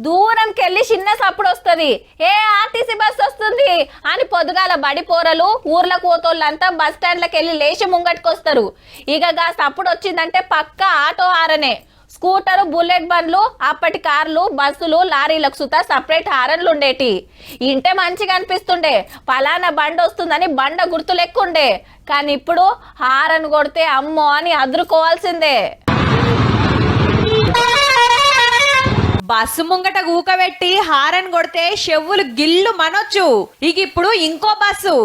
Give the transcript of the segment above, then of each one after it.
దూరంకెళ్ళి చిన్న సప్పుడు వస్తుంది. ఏ ఆర్టీసీ బస్ వస్తుంది అని పొద్దుగాల బడి పోరలు ఊర్లకు పోతోళ్ళంతా బస్ స్టాండ్లకు వెళ్ళి లేచి ముంగట్టుకొస్తారు. ఇక గా సప్పుడు వచ్చిందంటే పక్క ఆటో హారనే. స్కూటరు, బుల్లెట్ బండ్లు, అప్పటి కార్లు, బస్సులు, లారీలకు సుతా సపరేట్ హారన్లు ఉండేటి. ఇంటే మంచిగా అనిపిస్తుండే, పలానా బండి వస్తుందని బండ గుర్తు లెక్కుండే. కానీ ఇప్పుడు హారన్ కొడితే అమ్మో అని అదురుకోవాల్సిందే. బస్సు ముంగట ఊకబెట్టి హారన్ కొడితే చెవులు గిల్లు మనొచ్చు. ఇక ఇప్పుడు ఇంకో బస్సు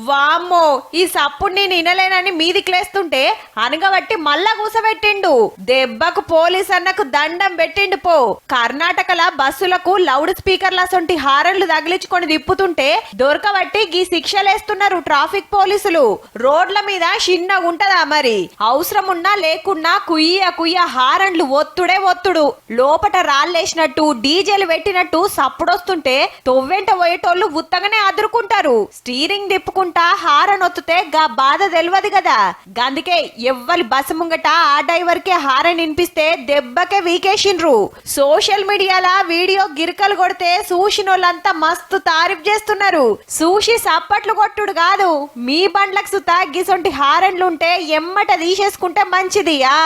వామ్మో, ఈ సప్పుడు నేను వినలేనని మీదికిలేస్తుంటే అనగబట్టి మళ్ళా కూసబెట్టిండు. దెబ్బకు పోలీస్ అన్నకు దండం పెట్టిండు పో. కర్ణాటకల బస్సులకు లౌడ్ స్పీకర్ల సొంటి హారన్లు తగిలించుకొని తిప్పుతుంటే దొరకబట్టి గీ శిక్షలేస్తున్నారు ట్రాఫిక్ పోలీసులు. రోడ్ల మీద చిన్నగా ఉంటదా మరి? అవసరం ఉన్నా లేకున్నా కుయ్య కుయ్య హారన్లు ఒత్తుడే ఒత్తుడు. లోపట రాళ్ళేసినట్టు డీజేలు పెట్టినట్టు సప్పుడొస్తుంటే తొవ్వెంట పోయేటోళ్ళు ఉత్తగానే అదురుకుంటారు. స్టీరింగ్ తిప్పుకుంటా హారన్ ఒత్తుతే గా బాధ తెలియదు కదా. గందుకే ఎవ్వరి బస్సు ముంగట ఆ డ్రైవర్ కి హారన్ వినిపిస్తే దెబ్బకే వీకేసిండ్రు. సోషల్ మీడియాలో వీడియో గిరికలు కొడితే చూసినోళ్ళంతా మస్తు తారీఫ్ చేస్తున్నారు. చూసి సప్పట్లు కొట్టుడు కాదు, మీ బండ్లకు సుతా గిసొంటి హారన్లుంటే ఎమ్మట తీసేసుకుంటే మంచిదియా.